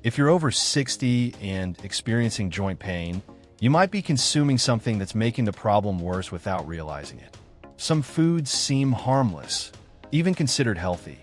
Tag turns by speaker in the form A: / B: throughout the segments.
A: If you're over 60 and experiencing joint pain, you might be consuming something that's making the problem worse without realizing it. Some foods seem harmless, even considered healthy,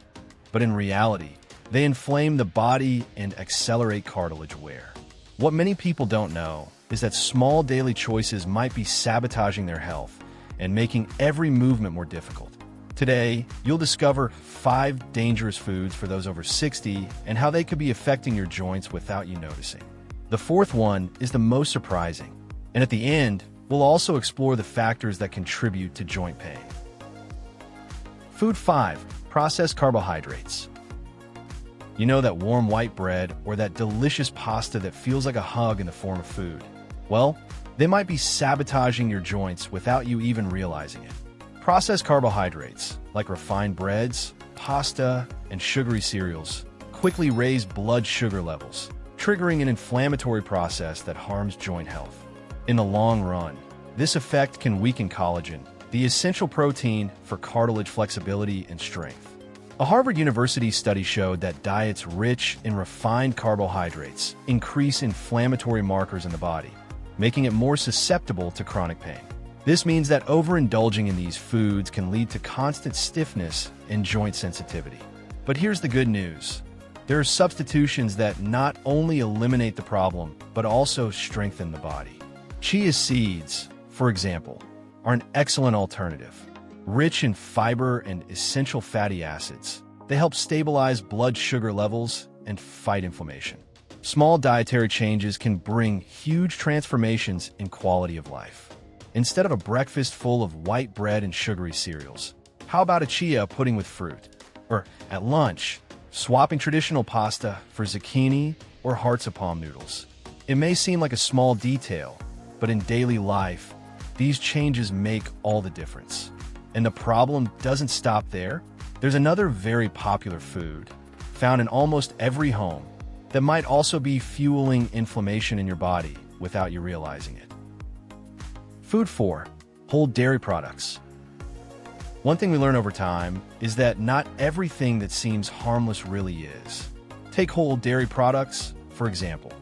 A: but in reality, they inflame the body and accelerate cartilage wear. What many people don't know is that small daily choices might be sabotaging their health and making every movement more difficult. Today, you'll discover 5 dangerous foods for those over 60 and how they could be affecting your joints without you noticing. The 4th one is the most surprising, and at the end, we'll also explore the factors that contribute to joint pain. Food 5. Processed carbohydrates. You know that warm white bread or that delicious pasta that feels like a hug in the form of food? Well, they might be sabotaging your joints without you even realizing it. Processed carbohydrates, like refined breads, pasta, and sugary cereals, quickly raise blood sugar levels, triggering an inflammatory process that harms joint health. In the long run, this effect can weaken collagen, the essential protein for cartilage flexibility and strength. A Harvard University study showed that diets rich in refined carbohydrates increase inflammatory markers in the body, making it more susceptible to chronic pain. This means that overindulging in these foods can lead to constant stiffness and joint sensitivity. But here's the good news. There are substitutions that not only eliminate the problem, but also strengthen the body. Chia seeds, for example, are an excellent alternative. Rich in fiber and essential fatty acids, they help stabilize blood sugar levels and fight inflammation. Small dietary changes can bring huge transformations in quality of life. Instead of a breakfast full of white bread and sugary cereals, how about a chia pudding with fruit? Or at lunch, swapping traditional pasta for zucchini or hearts of palm noodles. It may seem like a small detail, but in daily life, these changes make all the difference. And the problem doesn't stop there. There's another very popular food, found in almost every home, that might also be fueling inflammation in your body without you realizing it. Food 4. Whole dairy products. One thing we learn over time is that not everything that seems harmless really is. Take whole dairy products, for example.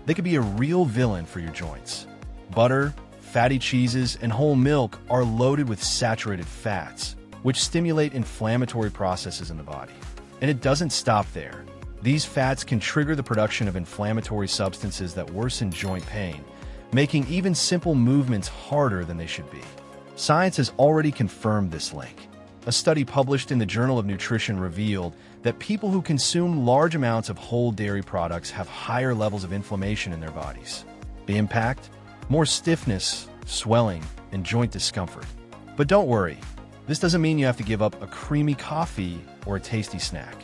A: They could be a real villain for your joints. Butter, fatty cheeses, and whole milk are loaded with saturated fats, which stimulate inflammatory processes in the body. And it doesn't stop there. These fats can trigger the production of inflammatory substances that worsen joint pain, making even simple movements harder than they should be. Science has already confirmed this link. A study published in the Journal of Nutrition revealed that people who consume large amounts of whole dairy products have higher levels of inflammation in their bodies. The impact? More stiffness, swelling, and joint discomfort. But don't worry, this doesn't mean you have to give up a creamy coffee or a tasty snack.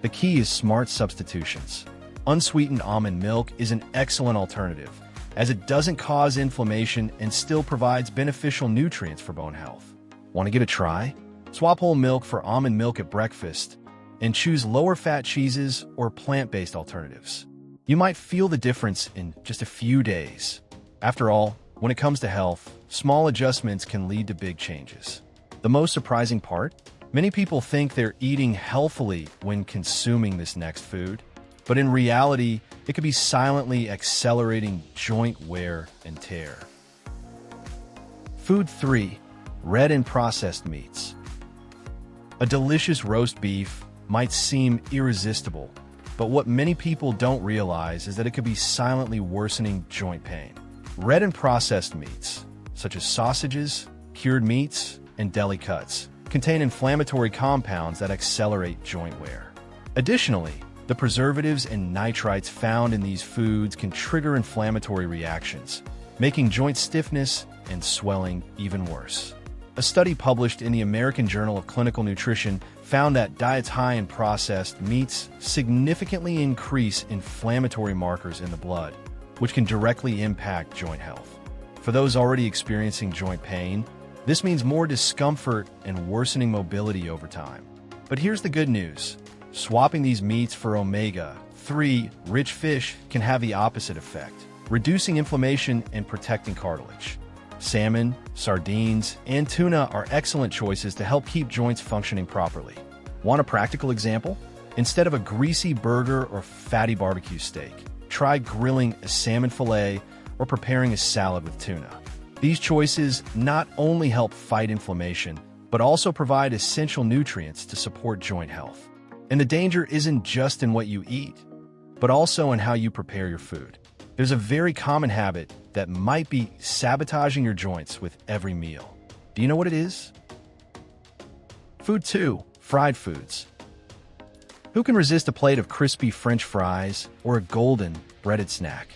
A: The key is smart substitutions. Unsweetened almond milk is an excellent alternative, as it doesn't cause inflammation and still provides beneficial nutrients for bone health. Want to give it a try? Swap whole milk for almond milk at breakfast and choose lower-fat cheeses or plant-based alternatives. You might feel the difference in just a few days. After all, when it comes to health, small adjustments can lead to big changes. The most surprising part? Many people think they're eating healthily when consuming this next food, but in reality, it could be silently accelerating joint wear and tear. Food 3. Red and processed meats. A delicious roast beef might seem irresistible, but what many people don't realize is that it could be silently worsening joint pain. Red and processed meats, such as sausages, cured meats, and deli cuts, contain inflammatory compounds that accelerate joint wear. Additionally, the preservatives and nitrites found in these foods can trigger inflammatory reactions, making joint stiffness and swelling even worse. A study published in the American Journal of Clinical Nutrition found that diets high in processed meats significantly increase inflammatory markers in the blood, which can directly impact joint health. For those already experiencing joint pain, this means more discomfort and worsening mobility over time. But here's the good news. Swapping these meats for omega-3 rich fish can have the opposite effect, reducing inflammation and protecting cartilage. Salmon, sardines, and tuna are excellent choices to help keep joints functioning properly. Want a practical example? Instead of a greasy burger or fatty barbecue steak, try grilling a salmon fillet or preparing a salad with tuna. These choices not only help fight inflammation, but also provide essential nutrients to support joint health. And the danger isn't just in what you eat, but also in how you prepare your food. There's a very common habit that might be sabotaging your joints with every meal. Do you know what it is? Food 2. Fried foods. Who can resist a plate of crispy French fries or a golden breaded snack?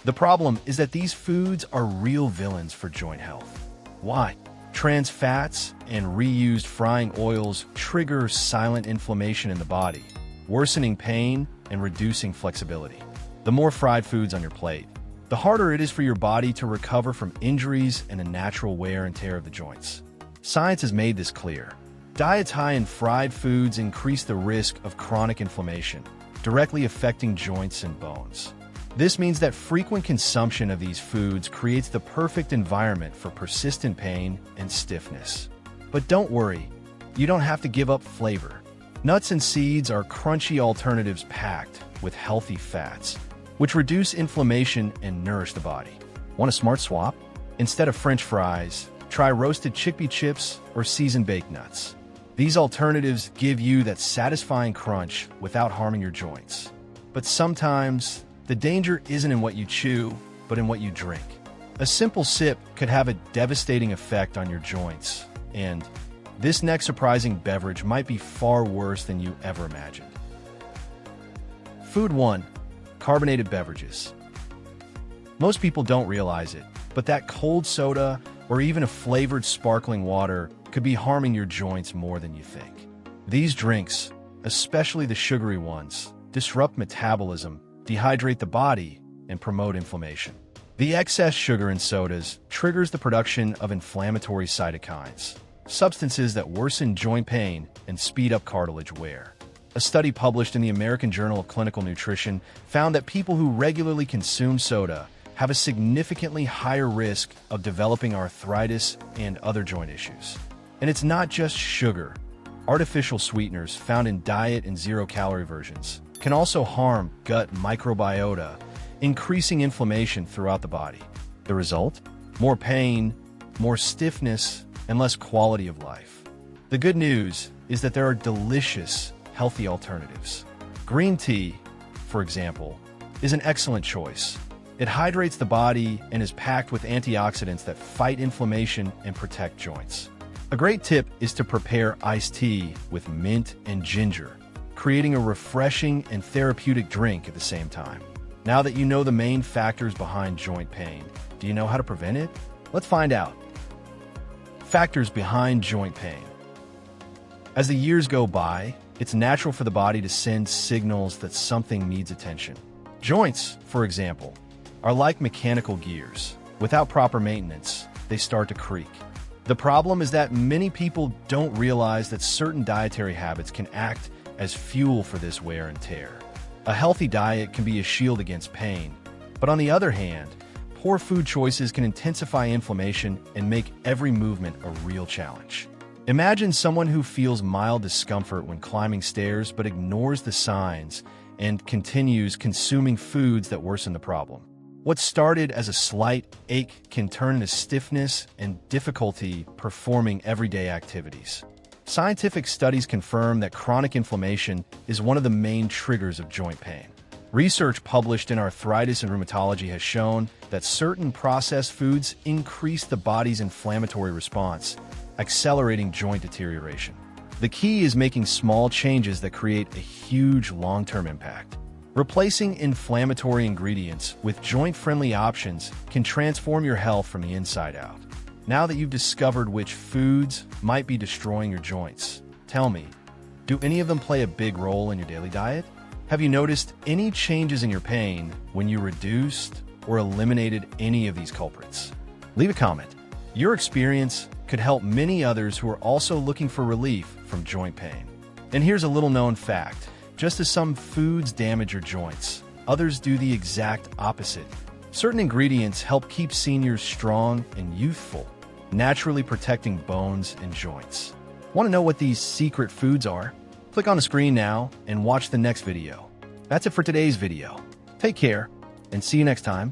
A: The problem is that these foods are real villains for joint health. Why? Trans fats and reused frying oils trigger silent inflammation in the body, worsening pain and reducing flexibility. The more fried foods on your plate, the harder it is for your body to recover from injuries and a natural wear and tear of the joints. Science has made this clear. Diets high in fried foods increase the risk of chronic inflammation, directly affecting joints and bones. This means that frequent consumption of these foods creates the perfect environment for persistent pain and stiffness. But don't worry, you don't have to give up flavor. Nuts and seeds are crunchy alternatives packed with healthy fats, which reduce inflammation and nourish the body. Want a smart swap? Instead of French fries, try roasted chickpea chips or seasoned baked nuts. These alternatives give you that satisfying crunch without harming your joints. But sometimes, the danger isn't in what you chew, but in what you drink. A simple sip could have a devastating effect on your joints, and this next surprising beverage might be far worse than you ever imagined. Food 1. Carbonated beverages. Most people don't realize it, but that cold soda or even a flavored sparkling water could be harming your joints more than you think. These drinks, especially the sugary ones, disrupt metabolism, dehydrate the body, and promote inflammation. The excess sugar in sodas triggers the production of inflammatory cytokines, substances that worsen joint pain and speed up cartilage wear. A study published in the American Journal of Clinical Nutrition found that people who regularly consume soda have a significantly higher risk of developing arthritis and other joint issues. And it's not just sugar. Artificial sweeteners found in diet and zero-calorie versions can also harm gut microbiota, increasing inflammation throughout the body. The result? More pain, more stiffness, and less quality of life. The good news is that there are delicious, healthy alternatives. Green tea, for example, is an excellent choice. It hydrates the body and is packed with antioxidants that fight inflammation and protect joints. A great tip is to prepare iced tea with mint and ginger, creating a refreshing and therapeutic drink at the same time. Now that you know the main factors behind joint pain, do you know how to prevent it? Let's find out. Factors behind joint pain. As the years go by, it's natural for the body to send signals that something needs attention. Joints, for example, are like mechanical gears. Without proper maintenance, they start to creak. The problem is that many people don't realize that certain dietary habits can act as fuel for this wear and tear. A healthy diet can be a shield against pain, but on the other hand, poor food choices can intensify inflammation and make every movement a real challenge. Imagine someone who feels mild discomfort when climbing stairs but ignores the signs and continues consuming foods that worsen the problem. What started as a slight ache can turn into stiffness and difficulty performing everyday activities. Scientific studies confirm that chronic inflammation is one of the main triggers of joint pain. Research published in Arthritis and Rheumatology has shown that certain processed foods increase the body's inflammatory response, accelerating joint deterioration. The key is making small changes that create a huge long-term impact. Replacing inflammatory ingredients with joint-friendly options can transform your health from the inside out. Now that you've discovered which foods might be destroying your joints, tell me, do any of them play a big role in your daily diet? Have you noticed any changes in your pain when you reduced or eliminated any of these culprits? Leave a comment. Your experience could help many others who are also looking for relief from joint pain. And here's a little-known fact. Just as some foods damage your joints, others do the exact opposite. Certain ingredients help keep seniors strong and youthful, naturally protecting bones and joints. Want to know what these secret foods are? Click on the screen now and watch the next video. That's it for today's video. Take care and see you next time.